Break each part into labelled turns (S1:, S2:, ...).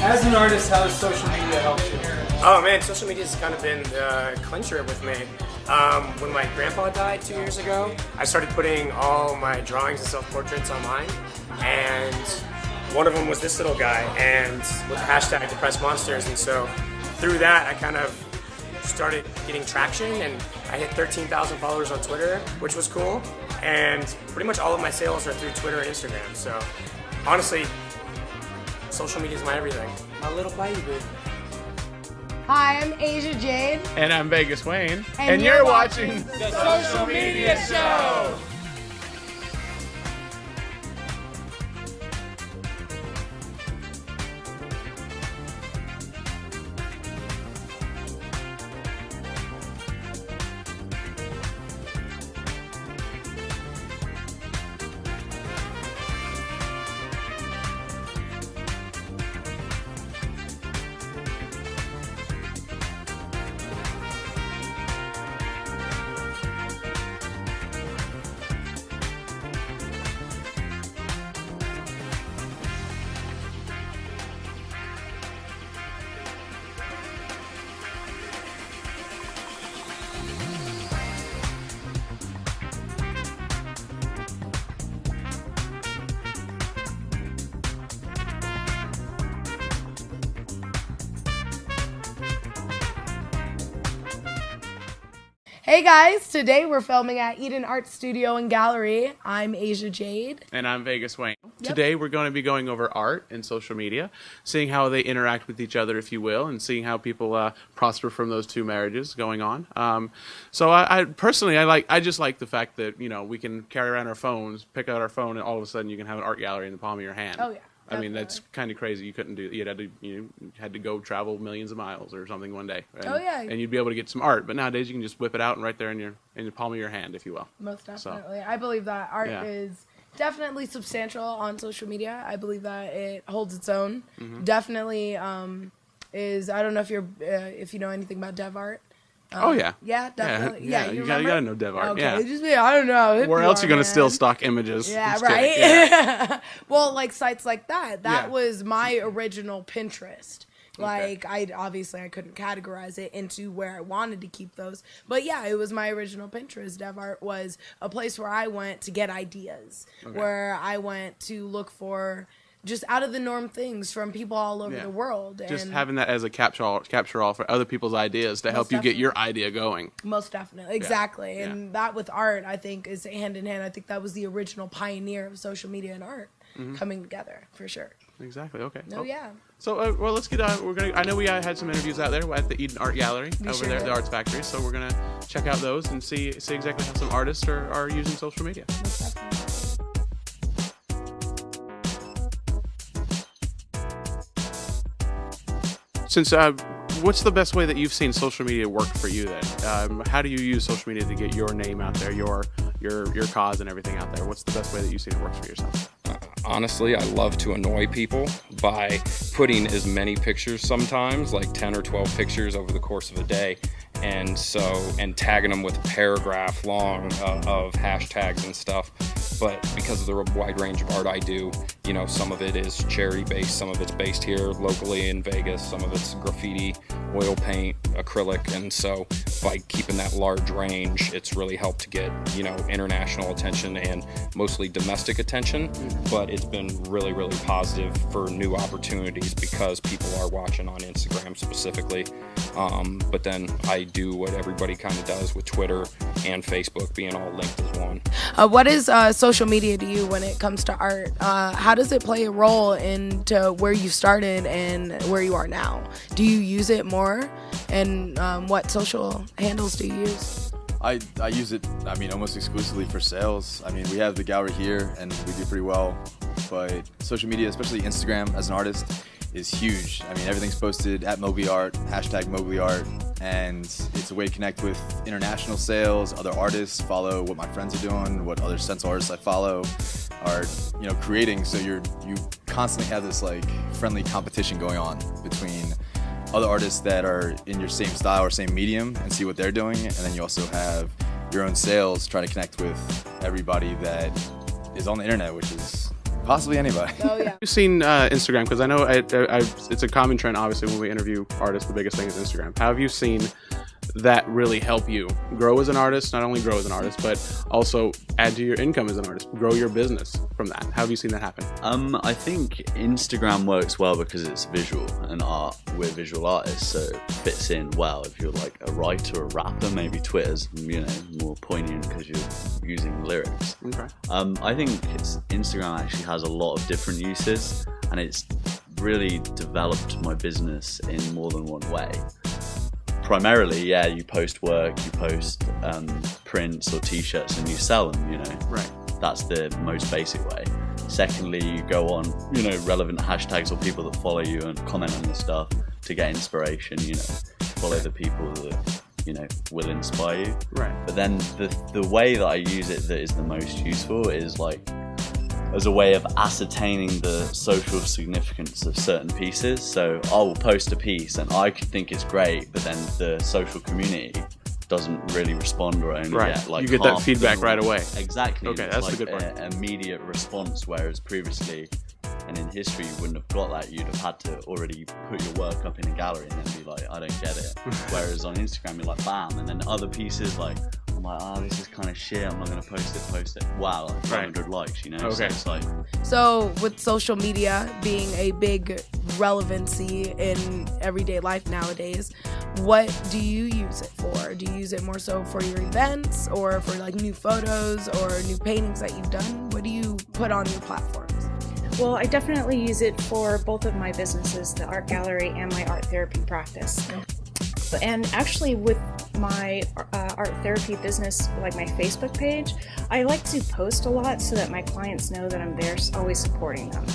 S1: As an artist, how does social media help you?
S2: Oh man, social media has kind of been the clincher with me. When my grandpa died 2 years ago, I started putting all my drawings and self-portraits online, and one of them was this little guy, and with the hashtag Depressed Monsters, and so through that I kind of started getting traction, and I hit 13,000 followers on Twitter, which was cool, and pretty much all of my sales are through Twitter and Instagram, so honestly, social media is my everything. My little baby.
S3: Hi, I'm Asia Jade.
S4: And I'm Vegas Wayne.
S3: And you're watching
S4: the Social Media Show.
S3: Hey guys, today we're filming at Eden Art Studio and Gallery. I'm Asia Jade.
S4: And I'm Vegas Wayne. Today we're going to be going over art and social media, seeing how they interact with each other, if you will, and seeing how people prosper from those two marriages going on. So I personally, I just like the fact that, you know, we can carry around our phones, pick out our phone, and all of a sudden you can have an art gallery in the palm of your hand.
S3: Oh yeah.
S4: I mean, that's kind of crazy. You couldn't do. You had to go travel millions of miles or something one day. And,
S3: Oh, yeah.
S4: And you'd be able to get some art. But nowadays, you can just whip it out and right there in the palm of your hand, if you will.
S3: Most definitely. I believe that art
S4: Yeah.
S3: is definitely substantial on social media. I believe that it holds its own. Definitely is. I don't know if you know anything about dev art.
S4: Oh yeah.
S3: Yeah, definitely. Yeah,
S4: you gotta know dev art.
S3: Okay,
S4: Yeah.
S3: just I don't know.
S4: Where else are you gonna
S3: man.
S4: steal stock images?
S3: Yeah,
S4: Just
S3: right.
S4: kidding. Yeah.
S3: Well, like sites like that. That
S4: Yeah.
S3: was my original Pinterest. Like
S4: Okay.
S3: I couldn't categorize it into where I wanted to keep those. But yeah, it was my original Pinterest. Dev art was a place where I went to get ideas, where I went to look for just out of the norm things from people all over the world.
S4: Just
S3: and
S4: having that as a capture all for other people's ideas to help you get your idea going.
S3: Most definitely. Exactly.
S4: Yeah.
S3: And that with art, I think, is hand in hand. I think that was the original pioneer of social media and art coming together, for sure.
S4: Exactly. Okay.
S3: Oh, yeah.
S4: So, well, let's get on. I know we had some interviews out there at the Eden Art Gallery over
S3: sure
S4: there at
S3: did.
S4: the Arts Factory. So we're gonna check out those and see exactly how some artists are using social media.
S3: Most definitely.
S4: Since what's the best way that you've seen social media work for you then? How do you use social media to get your name out there, your cause and everything out there? What's the best way that you've seen it works for yourself?
S5: Honestly, I love to annoy people by putting as many pictures sometimes, like 10 or 12 pictures over the course of a day, and tagging them with a paragraph long of hashtags and stuff. But because of the wide range of art I do, you know, some of it is charity-based, some of it's based here locally in Vegas, some of it's graffiti, oil paint, acrylic, and so by keeping that large range, it's really helped to get, you know, international attention and mostly domestic attention, but it's been really, really positive for new opportunities because people are watching on Instagram specifically. But then I do what everybody kind of does with Twitter and Facebook being all linked as one.
S3: What is social media to you when it comes to art? How does it play a role into where you started and where you are now? Do you use it more? And what social handles do you use?
S6: I use it, I mean, almost exclusively for sales. I mean, we have the gallery here and we do pretty well, but social media, especially Instagram as an artist, is huge. I mean, everything's posted at Mowgli Art, hashtag Mowgli Art, and it's a way to connect with international sales, other artists, follow what my friends are doing, what other stencil artists I follow are, you know, creating. So you constantly have this like friendly competition going on between other artists that are in your same style or same medium and see what they're doing, and then you also have your own sales try to connect with everybody that is on the internet, which is Possibly anybody.
S3: Oh yeah.
S4: You've seen Instagram, because I know it's a common trend, obviously, when we interview artists, the biggest thing is Instagram. How have you seen that really help you grow as an artist, not only grow as an artist, but also add to your income as an artist, grow your business from that? How have you seen that happen?
S7: I think Instagram works well because it's visual, and we're visual artists, so it fits in well. If you're like a writer or a rapper, maybe Twitter's, more poignant because you're using lyrics.
S4: Okay.
S7: I think Instagram actually has a lot of different uses, and it's really developed my business in more than one way. Primarily, yeah, you post work, you post prints or t-shirts, and you sell them,
S4: Right.
S7: That's the most basic way. Secondly, you go on, relevant hashtags or people that follow you and comment on your stuff to get inspiration, follow the people that, will inspire you.
S4: Right.
S7: But then the way that I use it that is the most useful is like as a way of ascertaining the social significance of certain pieces. So I will post a piece and I could think it's great, but then the social community doesn't really respond or only get like
S4: you get that
S7: half
S4: feedback
S7: the-
S4: right away.
S7: Exactly.
S4: Okay,
S7: It's
S4: that's
S7: like
S4: the good part.
S7: An immediate response, whereas previously and in history you wouldn't have got that. You'd have had to already put your work up in a gallery and then be like, I don't get it. Whereas on Instagram you're like, bam, and then other pieces like, I'm like, oh, this is kind of shit, I'm not going to post it. Wow, like 500 likes, So
S4: Okay.
S7: it's like,
S3: So with social media being a big relevancy in everyday life nowadays, what do you use it for? Do you use it more so for your events or for like new photos or new paintings that you've done? What do you put on your platforms?
S8: Well, I definitely use it for both of my businesses, the art gallery and my art therapy practice. And actually with my art therapy business, like my Facebook page, I like to post a lot so that my clients know that I'm there always supporting them.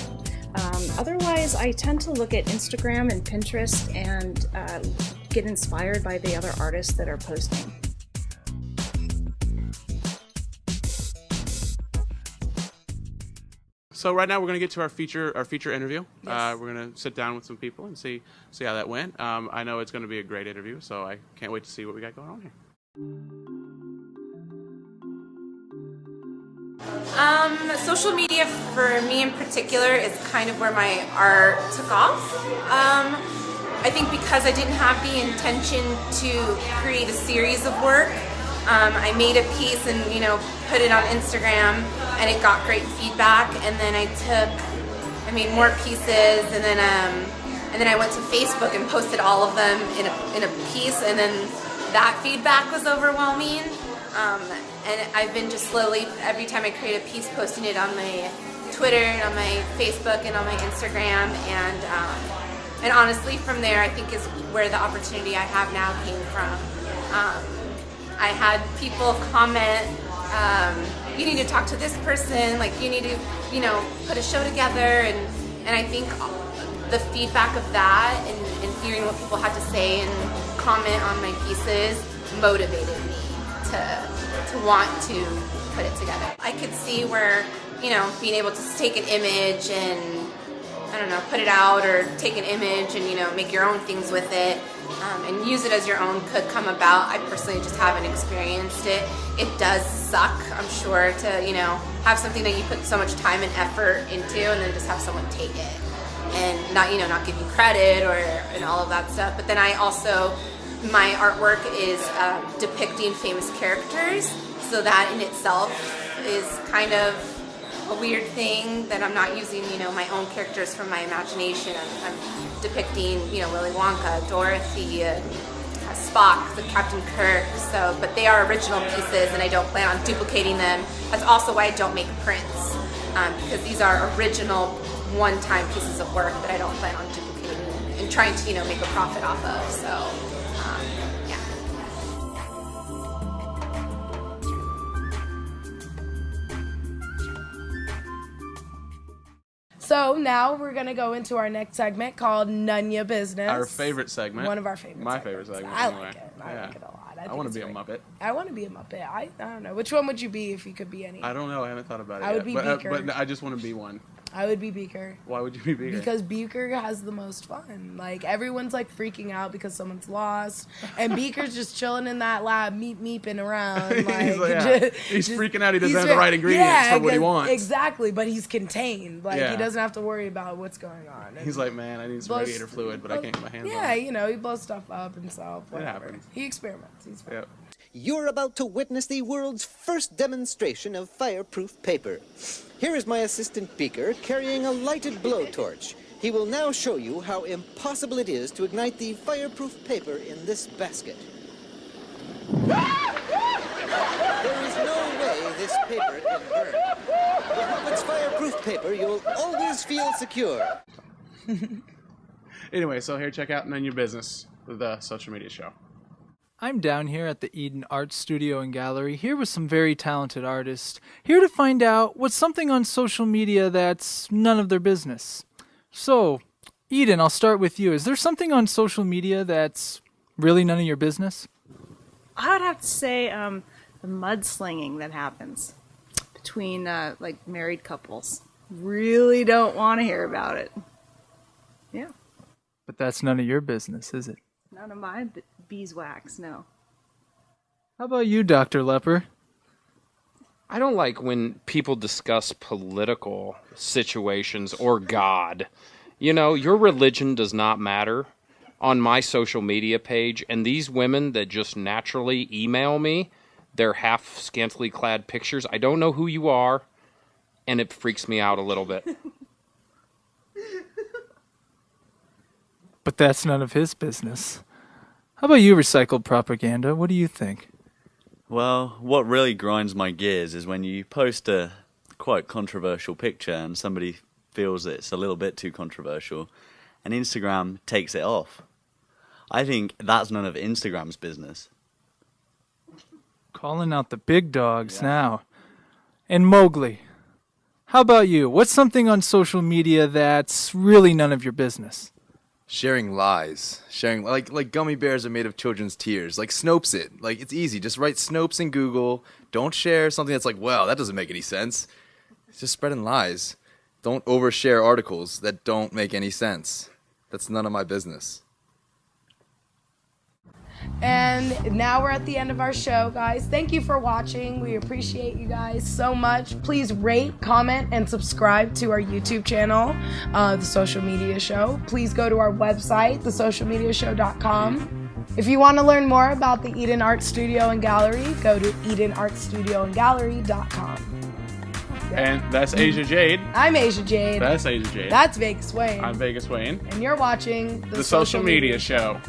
S8: Otherwise, I tend to look at Instagram and Pinterest and get inspired by the other artists that are posting.
S4: So right now we're going to get to our feature interview.
S3: Yes.
S4: We're going to sit down with some people and see how that went. I know it's going to be a great interview, so I can't wait to see what we got going on here.
S9: Social media for me in particular is kind of where my art took off. I think because I didn't have the intention to create a series of work, I made a piece and put it on Instagram, and it got great feedback. And then I made more pieces, and then I went to Facebook and posted all of them in a piece, and then that feedback was overwhelming. And I've been just slowly, every time I create a piece, posting it on my Twitter and on my Facebook and on my Instagram, and honestly, from there, I think is where the opportunity I have now came from. I had people comment, you need to talk to this person, like you need to, put a show together, and I think the feedback of that and hearing what people had to say and comment on my pieces motivated me to want to put it together. I could see where, being able to take an image and, put it out, or take an image and, make your own things with it, and use it as your own could come about. I personally just haven't experienced it. It does suck, I'm sure, to, have something that you put so much time and effort into and then just have someone take it and not give you credit and all of that stuff. But then my artwork is depicting famous characters, so that in itself is kind of a weird thing that I'm not using, my own characters from my imagination. I'm depicting, Willy Wonka, Dorothy, Spock, the Captain Kirk. So, but they are original pieces, and I don't plan on duplicating them. That's also why I don't make prints, because these are original, one-time pieces of work that I don't plan on duplicating and trying to, make a profit off of. So, yeah.
S3: So now we're gonna go into our next segment called None Ya Business.
S4: Our favorite segment.
S3: One of our favorite.
S4: My
S3: segments.
S4: favorite segment.
S3: I
S4: anyway.
S3: like it. I like it a lot.
S4: I want to be a Muppet.
S3: I want to be a Muppet. I don't know. Which one would you be if you could be any?
S4: I don't know. I haven't thought about it
S3: I
S4: yet.
S3: would be
S4: but,
S3: Beaker.
S4: but I just want to be one.
S3: I would be Beaker.
S4: Why would you be Beaker?
S3: Because Beaker has the most fun. Like, everyone's, like, freaking out because someone's lost. And Beaker's just chilling in that lab, meeping around. Like,
S4: he's freaking out. He doesn't have the right ingredients for what he wants.
S3: Exactly, but he's contained. Like,
S4: Yeah.
S3: he doesn't have to worry about what's going on. And
S4: He's like, man, I need some radiator fluid, but I can't get my hands on it.
S3: Yeah, you know, he blows stuff up himself. Whatever.
S4: happens.
S3: He experiments. He's fine.
S4: Yep.
S10: You're about to witness the world's first demonstration of fireproof paper. Here is my assistant Beaker carrying a lighted blowtorch. He will now show you how impossible it is to ignite the fireproof paper in this basket. There is no way this paper can burn. With it's fireproof paper, you'll always feel secure.
S4: Anyway, so here, check out None Your Business, the social media show.
S1: I'm down here at the Eden Art Studio and Gallery, here with some very talented artists, here to find out what's something on social media that's none of their business. So, Eden, I'll start with you. Is there something on social media that's really none of your business?
S11: I would have to say the mudslinging that happens between like married couples. Really don't want to hear about it. Yeah.
S1: But that's none of your business, is it?
S11: None of my beeswax, no.
S1: How about you, Dr. Lepper?
S5: I don't like when people discuss political situations or God. You know, your religion does not matter on my social media page, and these women that just naturally email me their half scantily clad pictures, I don't know who you are, and it freaks me out a little bit.
S1: But that's none of his business. How about you, Recycled Propaganda? What do you think?
S7: Well, what really grinds my gears is when you post a quite controversial picture and somebody feels it's a little bit too controversial, and Instagram takes it off. I think that's none of Instagram's business.
S1: Calling out the big dogs now. And Mowgli, how about you? What's something on social media that's really none of your business?
S6: Sharing lies. Sharing, like gummy bears are made of children's tears. Like, Snopes it. Like, it's easy. Just write Snopes in Google. Don't share something that's like, well, that doesn't make any sense. It's just spreading lies. Don't overshare articles that don't make any sense. That's none of my business.
S3: And now we're at the end of our show, guys. Thank you for watching. We appreciate you guys so much. Please rate, comment, and subscribe to our YouTube channel, The Social Media Show. Please go to our website, thesocialmediashow.com. If you want to learn more about the Eden Art Studio and Gallery, go to edenartstudioandgallery.com.
S4: And that's Asia Jade.
S3: I'm Asia Jade.
S4: That's Asia Jade.
S3: That's Vegas Wayne.
S4: I'm Vegas Wayne.
S3: And you're watching
S4: The Social Media Show.